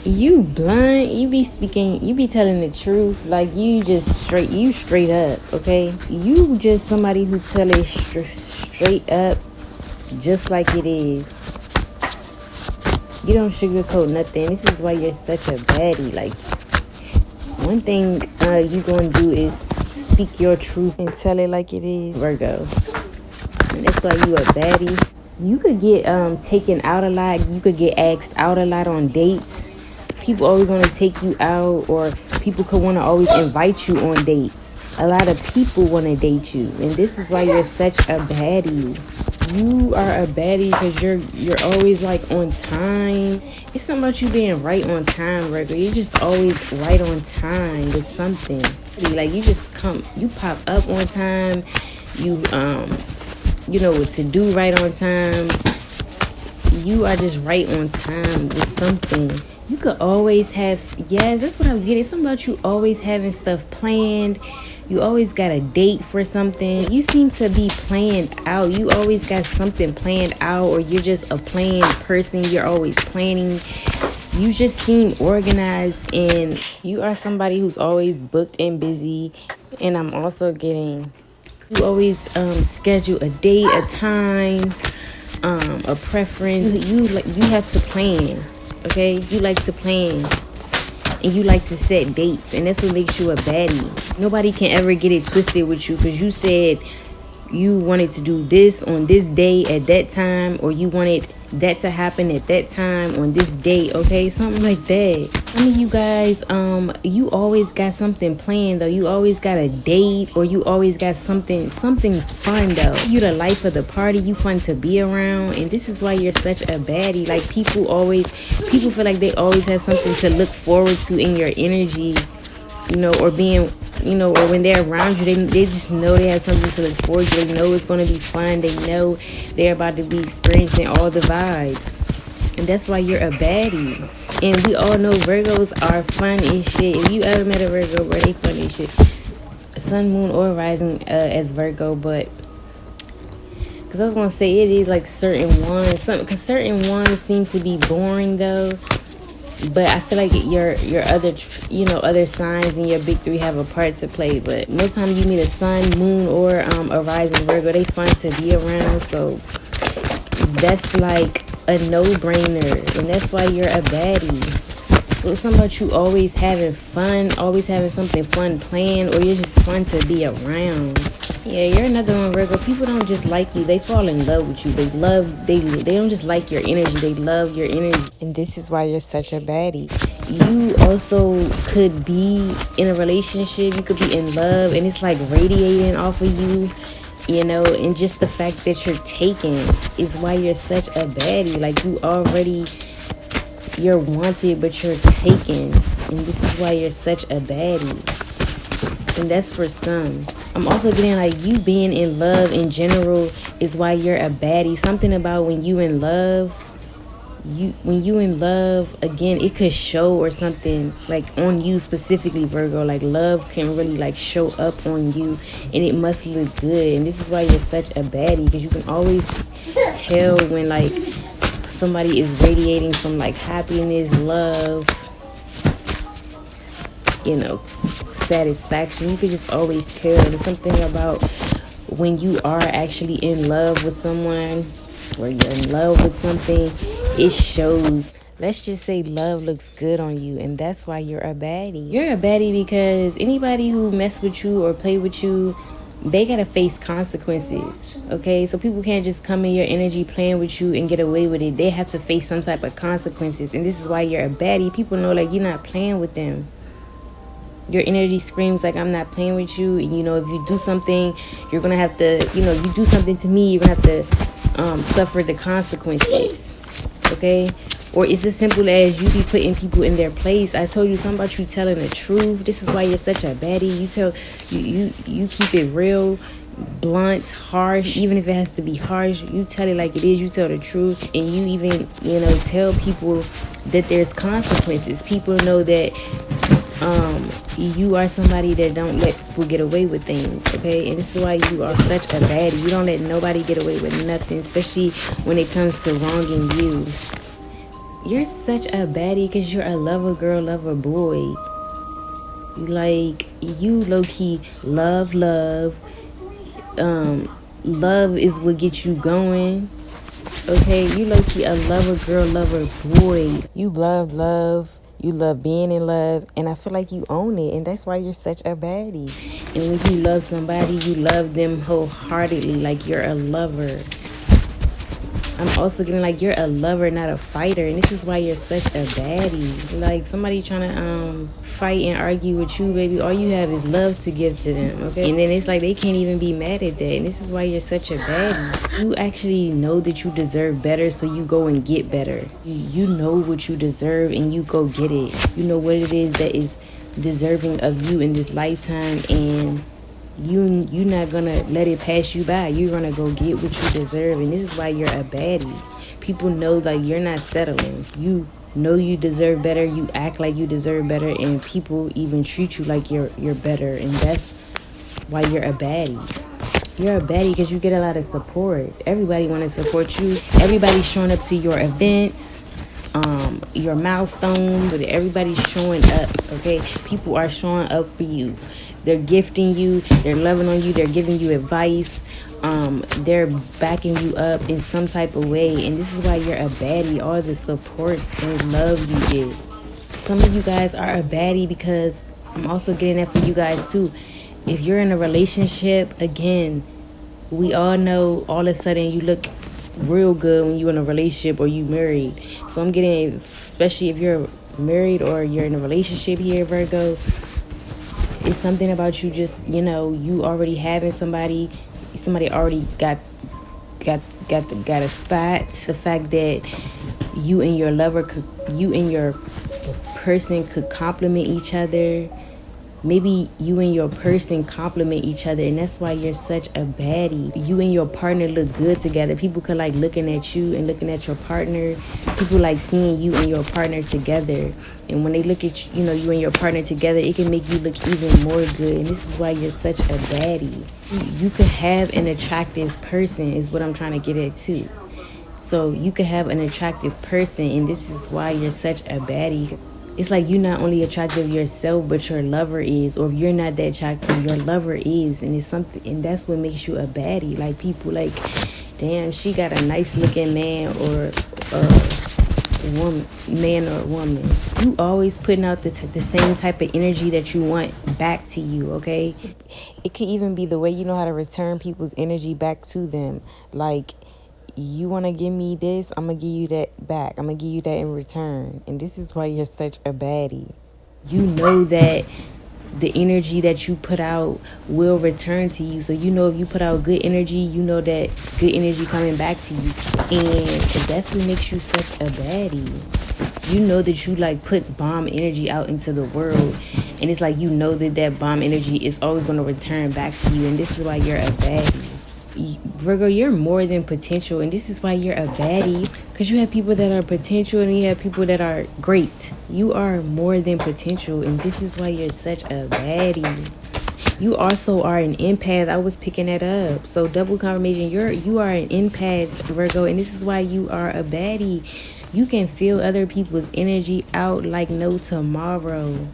You blunt, you be speaking, you be telling the truth, like you straight up, okay? You just somebody who tell it straight up, just like it is. You don't sugarcoat nothing. This is why you're such a baddie. Like, one thing you gonna do is speak your truth and tell it like it is, Virgo. And that's why you a baddie. You could get taken out a lot. You could get asked out a lot on dates. People always want to take you out, or people could want to always invite you on dates. A lot of people want to date you, and this is why you're such a baddie. You are a baddie because you're always like on time. It's not about you being right on time, Virgo. You're just always right on time with something. Like you pop up on time. You know what to do right on time. You are just right on time with something. You could always have, yes, that's what I was getting. It's something about you always having stuff planned. You always got a date for something. You seem to be planned out. You always got something planned out, or you're just a planned person. You're always planning. You just seem organized, and you are somebody who's always booked and busy. And I'm also getting, you always schedule a date, a time, a preference. You have to plan. Okay, you like to plan, and you like to set dates, and that's what makes you a baddie. Nobody can ever get it twisted with you, because you said you wanted to do this on this day at that time, or you wanted that to happen at that time on this date, okay? Something like that. I mean, you guys, you always got something planned, though. You always got a date, or you always got something fun, though. You the life of the party. You fun to be around, and this is why you're such a baddie. Like, people feel like they always have something to look forward to in your energy, you know, or being, you know, or when they're around you, they just know they have something to look forward to. They know it's going to be fun. They know they're about to be experiencing all the vibes. And that's why you're a baddie. And we all know Virgos are fun as shit. If you ever met a Virgo, bro, they fun as shit. Sun, moon, or rising as Virgo, but because I was going to say it is like certain ones. Because certain ones seem to be boring, though. But I feel like your other, you know, other signs in your big three have a part to play. But most times you meet a sun, moon, or a rising Virgo, they fun to be around. So that's like a no-brainer, and that's why you're a baddie. So it's something about you always having fun, always having something fun planned, or you're just fun to be around. Yeah, you're another one, Virgo. People don't just like you, they fall in love with you. They don't just like your energy, they love your energy. And this is why you're such a baddie. You also could be in a relationship, you could be in love, and it's like radiating off of you, you know, and just the fact that you're taken is why you're such a baddie. Like, you're wanted, but you're taken, and this is why you're such a baddie. And that's for some. I'm also getting like you being in love in general is why you're a baddie. Something about when you in love, again, it could show, or something like on you specifically, Virgo. Like, love can really like show up on you, and it must look good. And this is why you're such a baddie, because you can always tell when like somebody is radiating from like happiness, love, you know, satisfaction. You can just always tell. There's something about when you are actually in love with someone, or you're in love with something, it shows. Let's just say love looks good on you, and that's why you're a baddie. You're a baddie because anybody who mess with you or play with you, they gotta face consequences, okay? So people can't just come in your energy playing with you and get away with it. They have to face some type of consequences, and this is why you're a baddie. People know, like, you're not playing with them. Your energy screams like, I'm not playing with you. And, you know, if you do something, you're gonna have to, you know, if you do something to me, you're gonna have to suffer the consequences, okay? Or it's as simple as you be putting people in their place. I told you something about you telling the truth. This is why you're such a baddie. You keep it real, blunt, harsh. Even if it has to be harsh, you tell it like it is. You tell the truth, and you even, you know, tell people that there's consequences. People know that you are somebody that don't let people get away with things, okay? And this is why you are such a baddie. You don't let nobody get away with nothing, especially when it comes to wronging you. You're such a baddie because you're a lover girl, lover boy. Like, you low-key love. Love is what gets you going. Okay, you low-key a lover girl, lover boy. You love. You love being in love, and I feel like you own it, and that's why you're such a baddie. And when you love somebody, you love them wholeheartedly, like you're a lover. I'm also getting like you're a lover, not a fighter, and this is why you're such a baddie. Like, somebody trying to fight and argue with you, baby, all you have is love to give to them, okay? And then it's like they can't even be mad at that, and this is why you're such a baddie. You actually know that you deserve better, so you go and get better. You know what you deserve, and you go get it. You know what it is that is deserving of you in this lifetime, and you're not gonna let it pass you by. You're gonna go get what you deserve, and this is why you're a baddie. People know, like, you're not settling. You know you deserve better. You act like you deserve better, and people even treat you like you're better, and that's why you're a baddie. You're a baddie because you get a lot of support. Everybody want to support you. Everybody's showing up to your events, your milestones. Everybody's showing up, okay? People are showing up for you. They're gifting you, they're loving on you, they're giving you advice, they're backing you up in some type of way, and this is why you're a baddie. All the support and love you get. Some of you guys are a baddie because I'm also getting that for you guys too. If you're in a relationship, again, we all know all of a sudden you look real good when you're in a relationship or you married. So I'm getting, especially if you're married or you're in a relationship here, Virgo, it's something about you just, you already having somebody already got a spot. The fact that you and your person could complement each other. Maybe you and your person complement each other, and that's why you're such a baddie. You and your partner look good together. People could like looking at you and looking at your partner. People like seeing you and your partner together. And when they look at you and your partner together, it can make you look even more good. And this is why you're such a baddie. You could have an attractive person is what I'm trying to get at too. So you could have an attractive person, and this is why you're such a baddie. It's like you're not only attractive yourself, but your lover is. Or if you're not that attractive, your lover is. And it's something, and that's what makes you a baddie. Like, people like, damn, she got a nice looking man or woman. You always putting out the same type of energy that you want back to you, okay? It could even be the way you know how to return people's energy back to them. Like, you want to give me this, I'm going to give you that back. I'm going to give you that in return. And this is why you're such a baddie. You know that the energy that you put out will return to you. So if you put out good energy, you know that good energy coming back to you. And that's what makes you such a baddie. You know that you like put bomb energy out into the world. And it's like that bomb energy is always going to return back to you. And this is why you're a baddie. Virgo, you're more than potential, and this is why you're a baddie, because you have people that are potential and you have people that are great. You are more than potential, and this is why you're such a baddie. You also are an empath. I was picking that up, so double confirmation. You are an empath, Virgo, and this is why you are a baddie. You can feel other people's energy out like no tomorrow.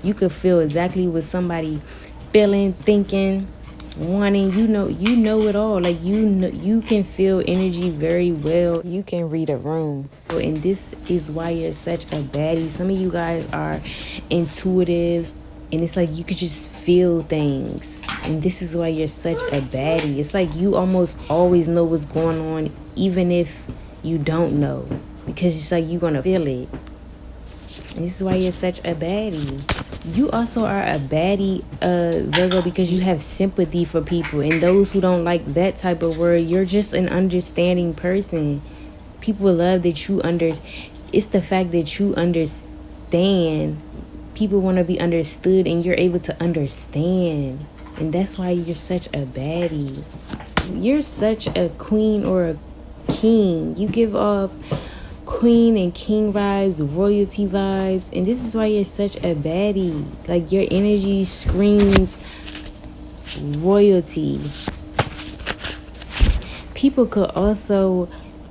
You could feel exactly what somebody feeling, thinking, wanting. You know it all. Like, you can feel energy very well. You can read a room, and this is why you're such a baddie. Some of you guys are intuitives, and it's like you could just feel things, and this is why you're such a baddie. It's like you almost always know what's going on, even if you don't know, because it's like you're gonna feel it. And this is why you're such a baddie. You also are a baddie, Virgo, because you have sympathy for people. And those who don't like that type of word, you're just an understanding person. People love that you it's the fact that you understand. People want to be understood, and you're able to understand. And that's why you're such a baddie. You're such a queen or a king. You give off queen and king vibes, royalty vibes, and this is why you're such a baddie. Like, your energy screams royalty. People could also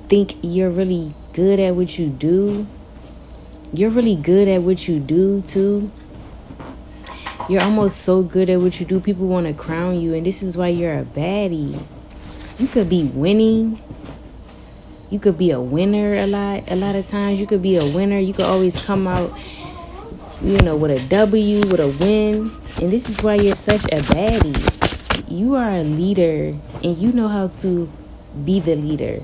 think you're really good at what you do, You're really good at what you do too. You're almost so good at what you do, people want to crown you, and this is why you're a baddie. You could be winning. You could be a winner a lot of times. You could be a winner. You could always come out, with a W, with a win. And this is why you're such a baddie. You are a leader, and you know how to be the leader.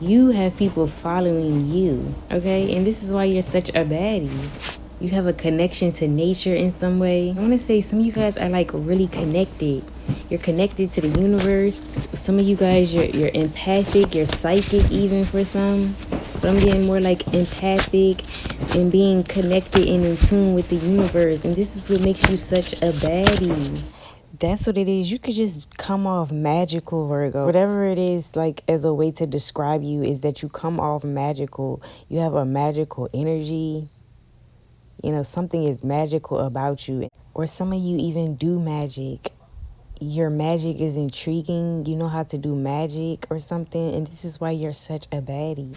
You have people following you, okay? And this is why you're such a baddie. You have a connection to nature in some way. I want to say some of you guys are like really connected. You're connected to the universe. Some of you guys, you're empathic, you're psychic even for some. But I'm getting more like empathic and being connected and in tune with the universe. And this is what makes you such a baddie. That's what it is. You could just come off magical, Virgo. Whatever it is, like as a way to describe you, is that you come off magical. You have a magical energy. Something is magical about you. Or some of you even do magic. Your magic is intriguing. You know how to do magic or something. And this is why you're such a baddie.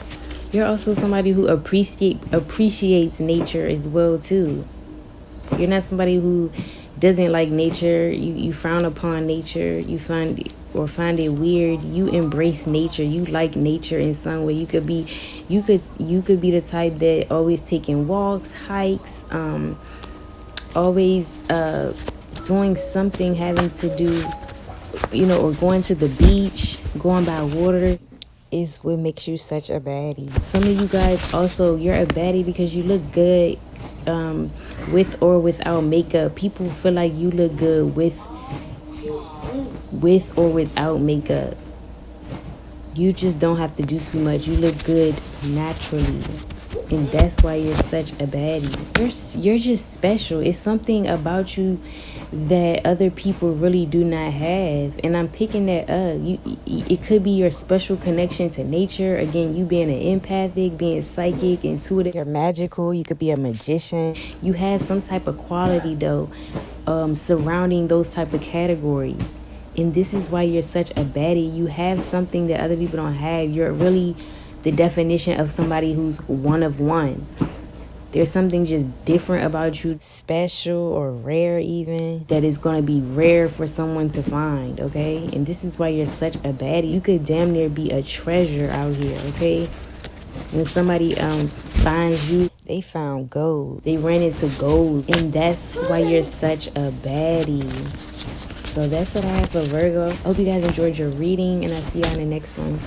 You're also somebody who appreciates nature as well, too. You're not somebody who doesn't like nature. You frown upon nature. You find it weird. You embrace nature. You like nature in some way. You could be the type that always taking walks, hikes, always doing something having to do, or going to the beach, going by water. Is what makes you such a baddie. Some of you guys also, you're a baddie because you look good with or without makeup. People feel like you look good with or without makeup. You just don't have to do too much. You look good naturally. And that's why you're such a baddie. You're just special. It's something about you that other people really do not have. And I'm picking that up. It could be your special connection to nature. Again, you being an empathic, being psychic, intuitive. You're magical. You could be a magician. You have some type of quality, though, surrounding those type of categories. And this is why you're such a baddie. You have something that other people don't have. You're really the definition of somebody who's one of one. There's something just different about you, special or rare even, that is going to be rare for someone to find, okay? And this is why you're such a baddie. You could damn near be a treasure out here, okay? When somebody finds you, they found gold. They ran into gold. And that's why you're such a baddie. So that's what I have for Virgo. I hope you guys enjoyed your reading, and I'll see you on the next one.